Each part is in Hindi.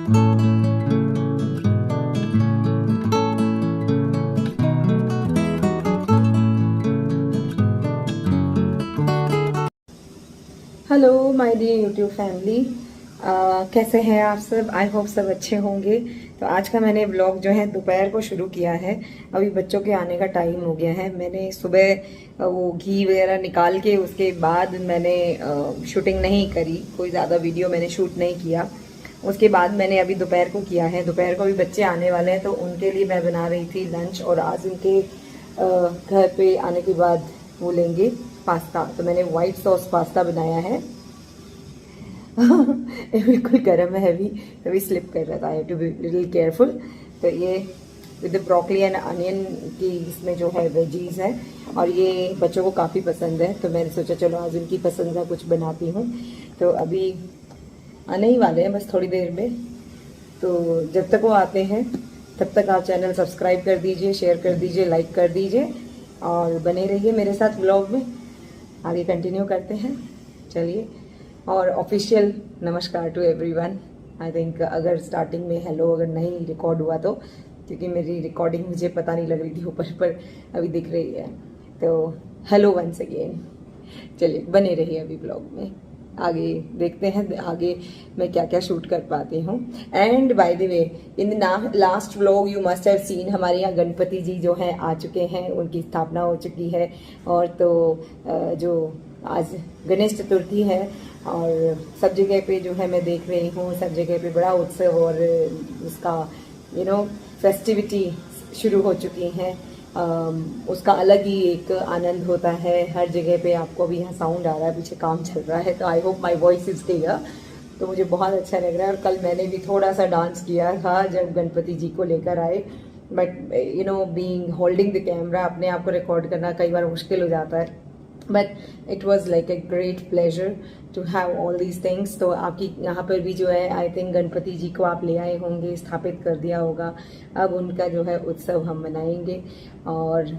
Hello my dear YouTube family, कैसे हैं आप सब। आई होप सब अच्छे होंगे। तो आज का मैंने व्लॉग जो है दोपहर को शुरू किया है। अभी बच्चों के आने का टाइम हो गया है। मैंने सुबह वो घी वगैरह निकाल के उसके बाद मैंने शूटिंग नहीं करी, कोई ज़्यादा वीडियो मैंने शूट नहीं किया। उसके बाद मैंने अभी दोपहर को किया है। दोपहर को भी बच्चे आने वाले हैं तो उनके लिए मैं बना रही थी लंच, और आज उनके घर पे आने के बाद वो लेंगे पास्ता। तो मैंने वाइट सॉस पास्ता बनाया है। बिल्कुल गर्म है अभी स्लिप कर रहा था। I have to be little careful. तो ये with the broccoli and onion की इसमें जो है वेजीज है, और ये बच्चों को काफ़ी पसंद है। तो मैंने सोचा चलो आज उनकी पसंद का कुछ बनाती हूँ। तो अभी आने ही वाले हैं बस थोड़ी देर में। तो जब तक वो आते हैं तब तक आप चैनल सब्सक्राइब कर दीजिए, शेयर कर दीजिए, लाइक कर दीजिए, और बने रहिए मेरे साथ व्लॉग में। आगे कंटिन्यू करते हैं, चलिए। और ऑफिशियल नमस्कार टू एवरीवन। आई थिंक अगर स्टार्टिंग में हेलो अगर नहीं रिकॉर्ड हुआ तो, क्योंकि मेरी रिकॉर्डिंग मुझे पता नहीं लग रही थी ऊपर पर अभी दिख रही है। तो हेलो वंस अगेन। चलिए बने रहिए अभी ब्लॉग में, आगे देखते हैं आगे मैं क्या क्या शूट कर पाती हूँ। And by the way, in the last vlog you must have seen, हमारे यहाँ गणपति जी जो हैं आ चुके हैं, उनकी स्थापना हो चुकी है। और तो जो आज गणेश चतुर्थी है, और सब जगह पे जो है मैं देख रही हूँ, सब जगह पे बड़ा उत्सव और उसका फेस्टिविटी शुरू हो चुकी हैं। उसका अलग ही एक आनंद होता है। हर जगह पे आपको भी यहाँ साउंड आ रहा है, पीछे काम चल रहा है। तो I hope my voice is clear. तो मुझे बहुत अच्छा लग रहा है। और कल मैंने भी थोड़ा सा डांस किया था जब गणपति जी को लेकर आए। But being holding the camera, अपने आप को रिकॉर्ड करना कई बार मुश्किल हो जाता है। But it was like a great pleasure to have all these things. तो आपकी यहाँ पर भी जो है आई थिंक गणपति जी को आप ले आए होंगे, स्थापित कर दिया होगा। अब उनका जो है उत्सव हम मनाएंगे। और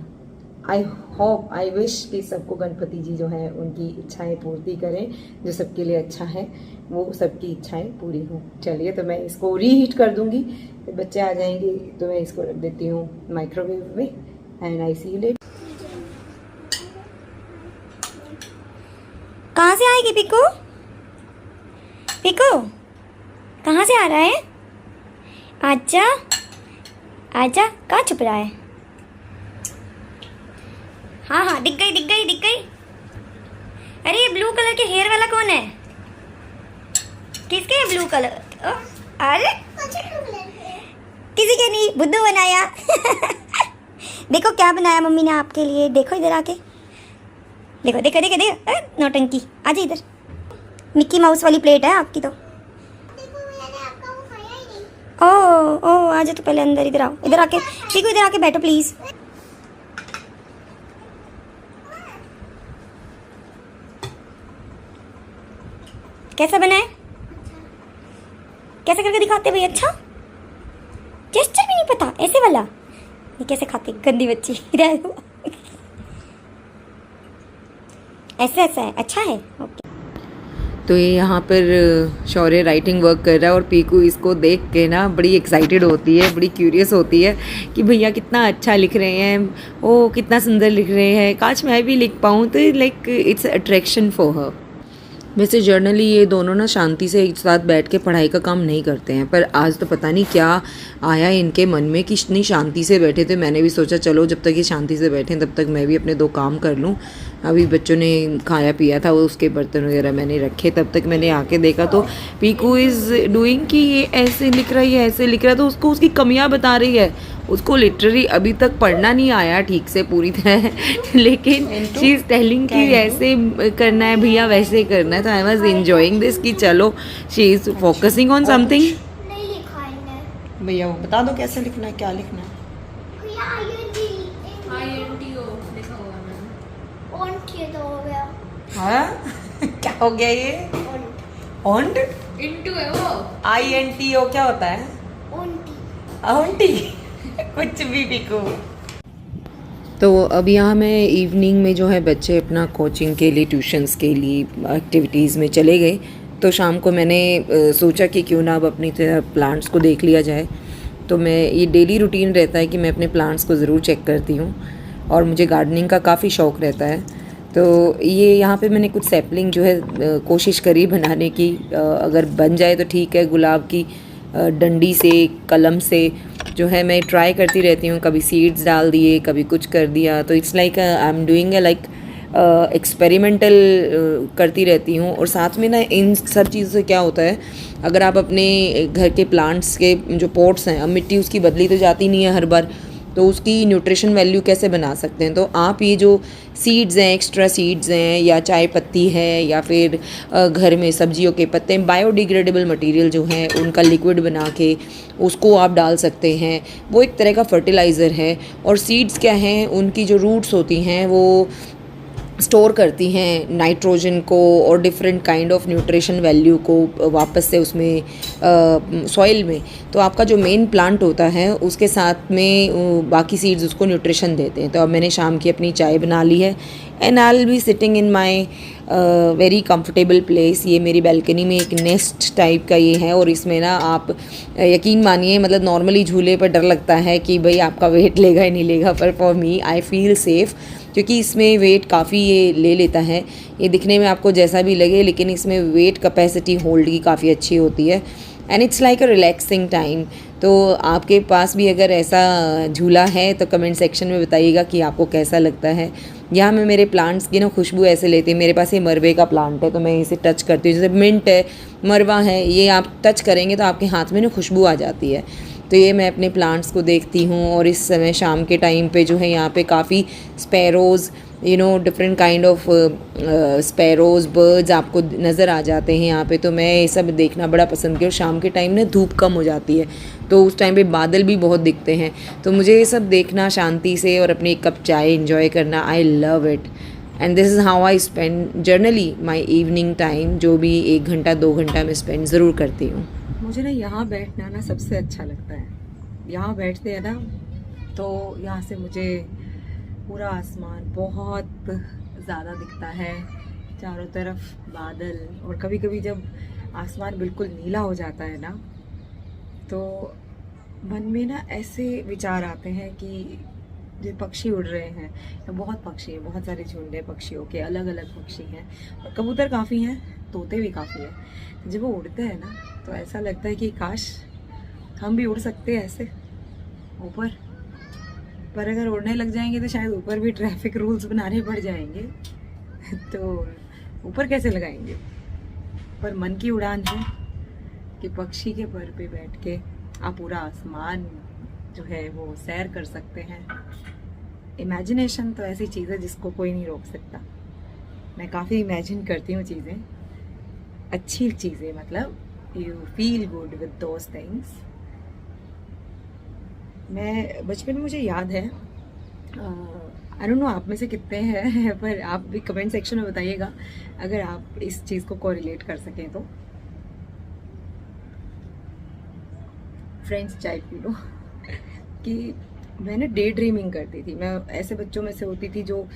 आई होप, आई विश कि सबको गणपति जी जो है उनकी इच्छाएं पूर्ति करें। जो सबके लिए अच्छा है वो सबकी इच्छाएं पूरी हों। चलिए, तो मैं इसको रीहीट कर दूंगी, फिर बच्चे आ जाएंगे तो मैं इसको रख देती हूँ माइक्रोवेव में। And I see you later. कहाँ से आएगी पिको? पिको कहाँ से आ रहा है? आजा आजा, कहाँ छुप रहा है? हाँ हाँ, दिख गई दिख गई दिख गई। अरे ये ब्लू कलर के हेयर वाला कौन है? किसके है ब्लू कलर? अरे किसी के नहीं, बुद्धू बनाया। देखो क्या बनाया मम्मी ने आपके लिए। देखो इधर आके देखो देखो देखो देखो, नौटंकी। आजा इधर। मिक्की माउस वाली प्लेट है आपकी तो। ओ आजा तो पहले अंदर। इधर आओ, इधर आके देखो, इधर आके बैठो प्लीज। कैसा बना है? कैसे करके दिखाते भाई? अच्छा, जेस्चर भी नहीं पता ऐसे वाला? ये कैसे खाते? गंदी बच्ची। ऐसा ऐसा है, अच्छा है, ओके। तो ये यहाँ पर शौर्य राइटिंग वर्क कर रहा है, और पीकू इसको देख के ना बड़ी एक्साइटेड होती है, बड़ी क्यूरियस होती है कि भैया कितना अच्छा लिख रहे हैं, ओ कितना सुंदर लिख रहे हैं, काश मैं भी लिख पाऊँ। तो like it's attraction for her. वैसे जर्नली ये दोनों ना शांति से एक साथ बैठ के पढ़ाई का काम नहीं करते हैं, पर आज तो पता नहीं क्या आया इनके मन में कि इतनी शांति से बैठे थे। मैंने भी सोचा चलो जब तक ये शांति से बैठे तब तक मैं भी अपने 2 काम कर लूँ। अभी बच्चों ने खाया पिया था, उसके बर्तन वगैरह मैंने रखे, तब तक मैंने आके देखा तो पीकू इज़ डूइंग कि ये ऐसे लिख रही है, ऐसे लिख रहा है। तो उसको उसकी कमियाँ बता रही है। उसको लिटरली अभी तक पढ़ना नहीं आया ठीक से पूरी तरह, लेकिन शी इज़ टेलिंग कि ऐसे करना है भैया, वैसे करना है। तो आई वॉज एंजॉइंग दिस कि चलो she is focusing on something. नहीं लिखा है भैया वो बता दो कैसे लिखना है, क्या लिखना है। तो हो गया। हाँ क्या हो गया ये? ओंट इंटू है वो। INTO क्या होता है? ओंटी। कुछ भी बिकू। तो अब यहाँ मैं इवनिंग में जो है बच्चे अपना कोचिंग के लिए, ट्यूशन्स के लिए, एक्टिविटीज़ में चले गए। तो शाम को मैंने सोचा कि क्यों ना अब अपनी प्लांट्स को देख लिया जाए। तो मैं ये डेली रूटीन रहता है कि मैं अपने प्लांट्स को ज़रूर चेक करती हूँ और मुझे गार्डनिंग का काफ़ी शौक़ रहता है। तो ये यहाँ पे मैंने कुछ सैपलिंग जो है कोशिश करी बनाने की, अगर बन जाए तो ठीक है। गुलाब की डंडी से, कलम से जो है मैं ट्राई करती रहती हूँ, कभी सीड्स डाल दिए, कभी कुछ कर दिया। तो it's like I am doing like experimental करती रहती हूँ। और साथ में ना इन सब चीज़ों से क्या होता है, अगर आप अपने घर के प्लांट्स के जो पॉट्स हैं, अब मिट्टी उसकी बदली तो जाती नहीं है हर बार, तो उसकी न्यूट्रिशन वैल्यू कैसे बना सकते हैं। तो आप ये जो सीड्स हैं, एक्स्ट्रा सीड्स हैं, या चाय पत्ती है, या फिर घर में सब्जियों के पत्ते, बायोडिग्रेडेबल मटेरियल जो हैं उनका लिक्विड बना के उसको आप डाल सकते हैं। वो एक तरह का फर्टिलाइज़र है। और सीड्स क्या हैं, उनकी जो रूट्स होती हैं वो स्टोर करती हैं नाइट्रोजन को और different kind of nutrition value को वापस से उसमें सॉइल में। तो आपका जो मेन प्लांट होता है उसके साथ में बाकी सीड्स उसको न्यूट्रिशन देते हैं। तो अब मैंने शाम की अपनी चाय बना ली है and I will be sitting in my very comfortable place. ये मेरी बैल्कनी में एक नेस्ट टाइप का ये है और इसमें ना आप यकीन मानिए, मतलब नॉर्मली झूले पर डर लगता है कि भाई आपका वेट लेगा ही नहीं लेगा, पर for me I feel safe, क्योंकि इसमें वेट काफ़ी ये ले लेता है। ये दिखने में आपको जैसा भी लगे, लेकिन इसमें वेट कैपेसिटी होल्ड की काफ़ी अच्छी होती है and it's like a relaxing time. तो आपके पास भी अगर ऐसा झूला है तो कमेंट सेक्शन में बताइएगा कि आपको कैसा लगता है। यहाँ मैं मेरे प्लांट्स की ना खुशबू ऐसे लेती हूँ। मेरे पास ये मरवे का प्लांट है तो मैं इसे टच करती हूँ, जैसे मिंट है, मरवा है, ये आप टच करेंगे तो आपके हाथ में ना खुशबू आ जाती है। तो ये मैं अपने प्लांट्स को देखती हूँ। और इस समय शाम के टाइम पे जो है यहाँ पे काफ़ी sparrows, different kind of sparrows, birds आपको नज़र आ जाते हैं यहाँ पे। तो मैं ये सब देखना बड़ा पसंद किया। और शाम के टाइम ना धूप कम हो जाती है तो उस टाइम पे बादल भी बहुत दिखते हैं। तो मुझे ये सब देखना शांति से और अपनी एक कप चाय इंजॉय करना, I love it and this is how I spend generally my evening time. जो भी 1 घंटा 2 घंटा मैं स्पेंड ज़रूर करती हूँ। मुझे ना यहाँ बैठना ना सबसे अच्छा लगता है। यहाँ बैठते हैं ना तो यहाँ से मुझे पूरा आसमान बहुत ज़्यादा दिखता है, चारों तरफ बादल। और कभी कभी जब आसमान बिल्कुल नीला हो जाता है ना तो मन में ना ऐसे विचार आते हैं कि जो पक्षी उड़ रहे हैं, बहुत पक्षी हैं, बहुत सारे झुंड हैं पक्षियों के, अलग अलग पक्षी हैं और कबूतर काफ़ी हैं, तोते भी काफ़ी हैं। जब वो उड़ते हैं ना तो ऐसा लगता है कि काश हम भी उड़ सकते हैं ऐसे ऊपर। पर अगर उड़ने लग जाएंगे तो शायद ऊपर भी ट्रैफिक रूल्स बनाने पड़ जाएंगे तो ऊपर कैसे लगाएंगे। पर मन की उड़ान है कि पक्षी के पर पे बैठ के आप पूरा आसमान जो है वो सैर कर सकते हैं। इमेजिनेशन तो ऐसी चीज़ है जिसको कोई नहीं रोक सकता। मैं काफ़ी इमेजिन करती हूँ चीज़ें, अच्छी चीज़ें, मतलब you feel good with those things. मैं बचपन में मुझे याद है, आई डोंट नो आप में से कितने हैं पर आप भी कमेंट सेक्शन में बताइएगा अगर आप इस चीज़ को कोरिलेट कर सकें तो। फ्रेंड्स चाय पी लो कि मैंने डे ड्रीमिंग करती थी। मैं ऐसे बच्चों में से होती थी जो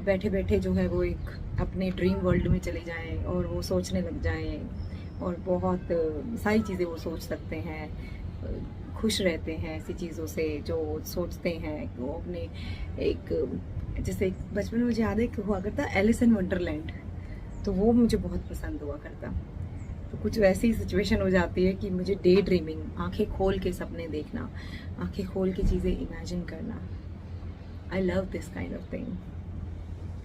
बैठे बैठे जो है वो एक अपने ड्रीम वर्ल्ड में चले जाएं और वो सोचने लग जाएं और बहुत सारी चीज़ें वो सोच सकते हैं, खुश रहते हैं ऐसी चीज़ों से जो सोचते हैं। वो अपने एक जैसे बचपन में मुझे याद है कि हुआ करता एलिस इन वंडरलैंड, तो वो मुझे बहुत पसंद हुआ करता। तो कुछ वैसी सिचुएशन हो जाती है कि मुझे डे ड्रीमिंग, आंखें खोल के सपने देखना, आंखें खोल के चीज़ें इमेजिन करना, I love this kind of thing.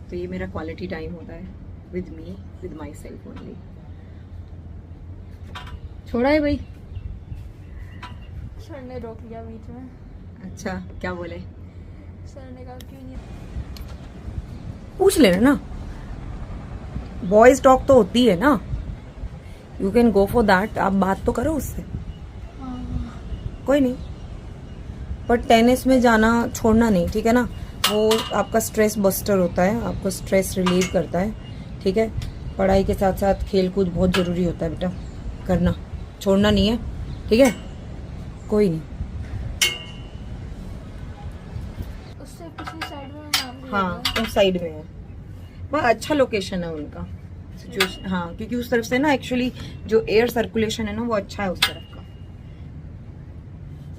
तो ये मेरा क्वालिटी टाइम होता है with me, with my self only. छोड़ा है भाई, सर ने रोक लिया बीच में। अच्छा क्या बोले? सर ने कहा क्यों नहीं। पूछ लेना ना, बॉयज टॉक तो होती है ना, you can go for that. आप बात तो करो उससे, कोई नहीं। पर टेनिस में जाना छोड़ना नहीं, ठीक है ना। वो आपका स्ट्रेस बस्टर होता है, आपको स्ट्रेस रिलीव करता है, ठीक है। पढ़ाई के साथ साथ खेल कूद बहुत ज़रूरी होता है बेटा, करना, छोड़ना नहीं है, ठीक है। कोई नहीं, उससे पिछली साइड में नाम भी हाँ उस साइड में है, बहुत अच्छा लोकेशन है उनका, जो हाँ, क्योंकि उस तरफ से ना एक्चुअली जो एयर सर्कुलेशन है ना वो अच्छा है उस तरफ का।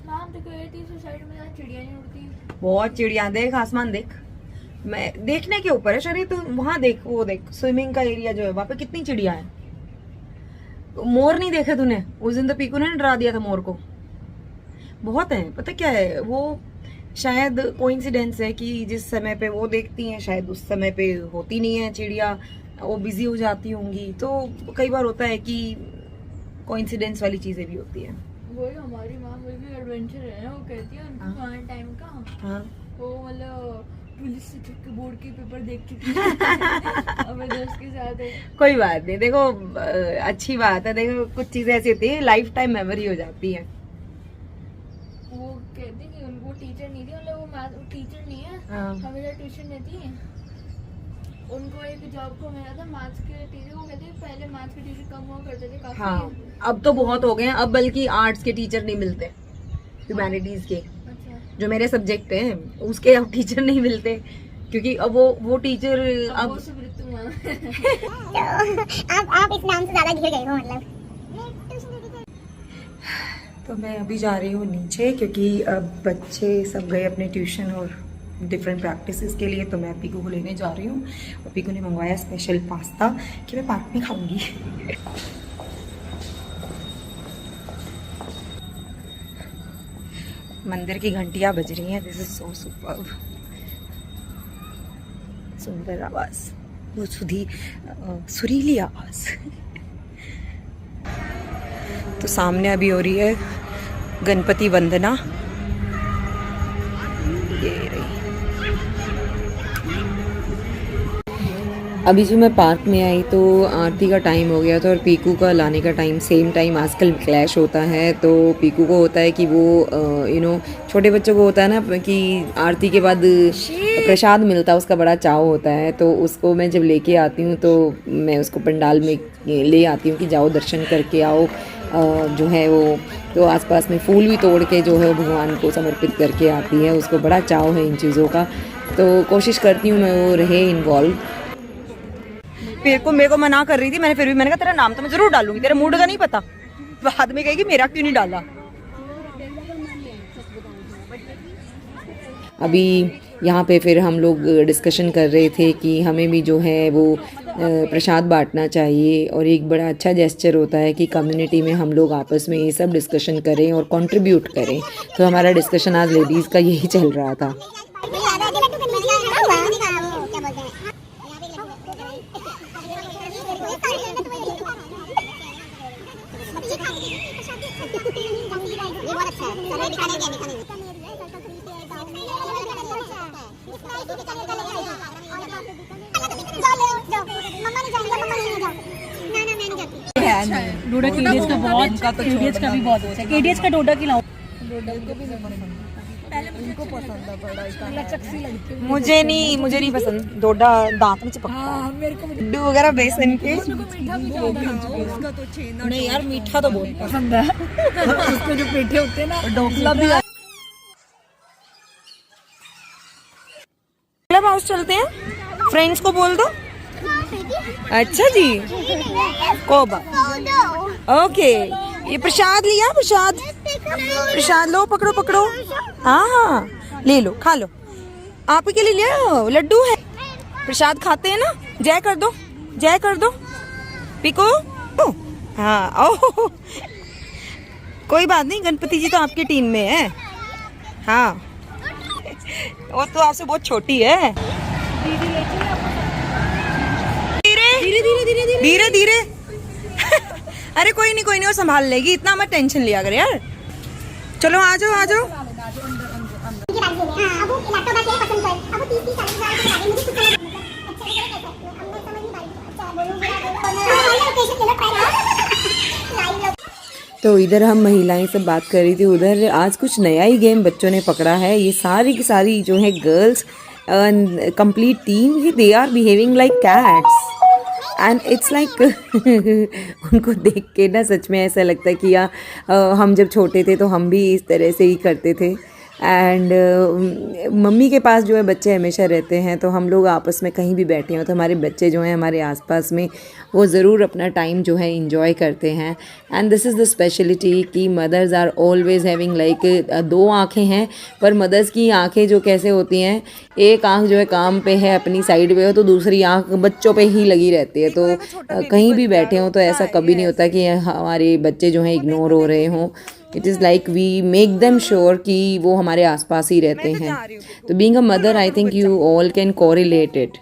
मैम तो कह रही थी सोसाइटी में जहाँ चिड़िया नहीं उड़ती। बहुत चिड़िया, देख आसमान देख, मैं देखने के ऊपर है शरीर, तो वहां देख, वो देख स्विमिंग का एरिया जो है वहां पे कितनी चिड़िया है। मोर नहीं देखे तूने? उस दिन तो पीकू ने डरा दिया था मोर को। बहुत है, पता क्या है, वो शायद कोइंसिडेंस है कि जिस समय पे वो देखती हैं शायद उस समय पे होती नहीं है चिड़िया, वो बिजी हो जाती होंगी। तो कई बार होता है कि कोइंसिडेंस वाली चीजें भी होती है। वही हमारी माँ वही भी एडवेंचर है ना, वो कहती है उनको हाँ। खाने टाइम का हाँ वो मतलब पुलिस से छुप के बोर्ड के पेपर देख चुकी है अपने दोस्त के साथ है। कोई बात नहीं, देखो अच्छी बात है। देखो कुछ चीजें ऐसी होती है लाइफ टाइम मेमोरी हो जाती है। वो कहती कि उनको टीचर नहीं थी, मतलब वो मैथ टीचर नहीं है, हाँ। हमेशा ट्यूशन देती है। उनको एक जॉब को मिला था मैथ्स के टीचर, वो कहते हैं पहले मैथ्स के टीचर कम हुआ करते थे काफी। हाँ, अब तो बहुत हो गए हैं, अब बल्कि आर्ट्स के टीचर नहीं मिलते, ह्यूमैनिटीज के अच्छा जो मेरे सब्जेक्ट हैं उसके अब टीचर नहीं मिलते, क्योंकि अब वो टीचर अब अब वो सब ऋतु माँ आप इस नाम से ज्यादा घिर गए हो मतलब। तो मैं अभी जा रही हूँ नीचे, क्योंकि अब बच्चे सब गए अपने ट्यूशन और डिफरेंट प्रैक्टिसेस के लिए, तो मैं पीकू को लेने जा रही हूँ। और पीकू ने मंगवाया स्पेशल पास्ता कि मैं पार्क में खाऊंगी। मंदिर की घंटियाँ बज रही हैं, दिस इज सो सुपर्ब। सुंदर आवाज, वो सुरीली आवाज। तो सामने अभी हो रही है गणपति वंदना, ये रही। अभी जो मैं पार्क में आई तो आरती का टाइम हो गया था और पीकू का लाने का टाइम सेम टाइम आजकल क्लैश होता है। तो पीकू को होता है कि वो छोटे बच्चों को होता है ना कि आरती के बाद प्रसाद मिलता है, उसका बड़ा चाव होता है। तो उसको मैं जब लेके आती हूँ तो मैं उसको पंडाल में ले आती हूँ कि जाओ दर्शन करके आओ, जो है वो तो आसपास में फूल भी तोड़ के जो है वो भगवान को समर्पित करके आती है। उसको बड़ा चाव है इन चीज़ों का, तो कोशिश करती हूँ मैं वो रहे इन्वॉल्व। मेरे को मना कर रही थी, मैंने कहा तेरा नाम तो मैं जरूर डालूंगी, तेरे मूड का नहीं पता। बाद में कहेगी मेरा क्यों नहीं डाला। अभी यहाँ पे फिर हम लोग डिस्कशन कर रहे थे कि हमें भी जो है वो प्रसाद बांटना चाहिए, और एक बड़ा अच्छा जेस्चर होता है कि कम्युनिटी में हम लोग आपस में ये सब डिस्कशन करें और कंट्रीब्यूट करें। तो हमारा डिस्कशन आज लेडीज़ का यही चल रहा था। डोडा केडीएच का बहुत, केडीएच का भी बहुत अच्छा है। केडीएच का डोडा खिलाओ। मुझे नहीं पसंद डोडा, दांत में चिपकता है। लड्डू वगैरह बेसन के नहीं यार, मीठा तो बहुत पसंद है। उसके जो पेठे होते हैं ना, ढोकला भी। क्लब हाउस चलते हैं, फ्रेंड्स को बोल दो। अच्छा जी, कोबा ओके। ये प्रसाद लिया, प्रसाद लो, पकड़ो। हाँ ले लो, खा लो। आप के लिए लिया, लड्डू है। प्रसाद खाते हैं ना, जय कर दो पिको। हाँ ओह, कोई बात नहीं, गणपति जी तो आपकी टीम में है। हाँ वो तो आपसे बहुत छोटी है। धीरे अरे कोई नहीं वो संभाल लेगी, इतना मत टेंशन लिया कर यार। चलो आ जाओ। तो इधर हम महिलाएं सब बात कर रही थी, उधर आज कुछ नया ही गेम बच्चों ने पकड़ा है। ये सारी की सारी जो है girls complete team, they are behaving like cats and it's like उनको देख के ना सच में ऐसा लगता है कि हम जब छोटे थे तो हम भी इस तरह से ही करते थे। एंड मम्मी के पास जो है बच्चे हमेशा रहते हैं, तो हम लोग आपस में कहीं भी बैठे हों तो हमारे बच्चे जो हैं हमारे आसपास में वो ज़रूर अपना टाइम जो है इंजॉय करते हैं। And this is the speciality कि mothers are always having like 2 आँखें हैं, पर मदर्स की आँखें जो कैसे होती हैं, एक आँख जो है काम पे है अपनी साइड पे हो तो दूसरी आँख बच्चों पे ही लगी रहती है। तो कहीं भी बैठे हों तो ऐसा कभी नहीं होता कि हमारे बच्चे जो हैं इग्नोर हो रहे हों। It is like we make them sure कि वो हमारे आसपास ही रहते हैं। तो being a mother I think you all can correlate it.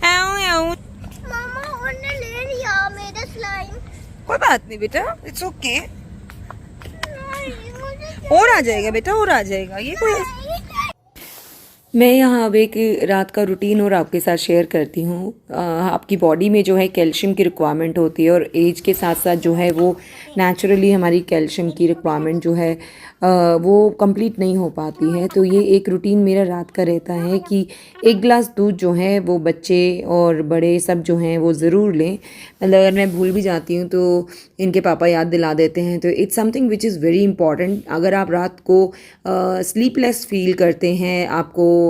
मामा उन्होंने ले लिया मेरा स्लाइम। कोई बात नहीं बेटा, इट्स ओके, और आ जाएगा बेटा, और आ जाएगा। ये कोई मैं यहाँ अब एक रात का रूटीन और आपके साथ शेयर करती हूँ। आपकी बॉडी में जो है कैल्शियम की रिक्वायरमेंट होती है, और एज के साथ साथ जो है वो नेचुरली हमारी कैल्शियम की रिक्वायरमेंट जो है वो कंप्लीट नहीं हो पाती है। तो ये एक रूटीन मेरा रात का रहता है कि 1 गिलास दूध जो है वो बच्चे और बड़े सब जो हैं वो ज़रूर लें। मतलब अगर मैं भूल भी जाती हूँ तो इनके पापा याद दिला देते हैं। तो it's something which is very important. अगर आप रात को स्लीपलेस फील करते हैं, आपको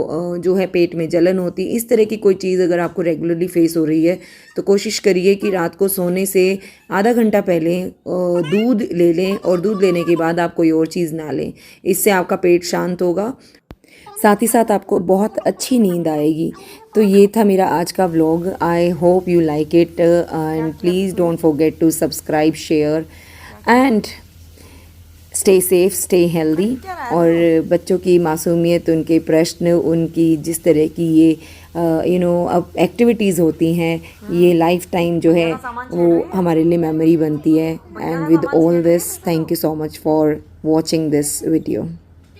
जो है पेट में जलन होती, इस तरह की कोई चीज़ अगर आपको रेगुलरली फेस हो रही है तो कोशिश करिए कि रात को सोने से आधा घंटा पहले दूध ले लें, और दूध लेने के बाद आप कोई और चीज़ ना लें। इससे आपका पेट शांत होगा, साथ ही साथ आपको बहुत अच्छी नींद आएगी। तो ये था मेरा आज का vlog. I hope you like it and please don't forget to subscribe, share and stay safe, stay healthy. और बच्चों की मासूमियत, उनके प्रश्न, उनकी जिस तरह की ये अब एक्टिविटीज़ होती हैं, ये लाइफ टाइम जो है वो हमारे लिए मेमोरी बनती है। And with all this, thank you so much for watching this video.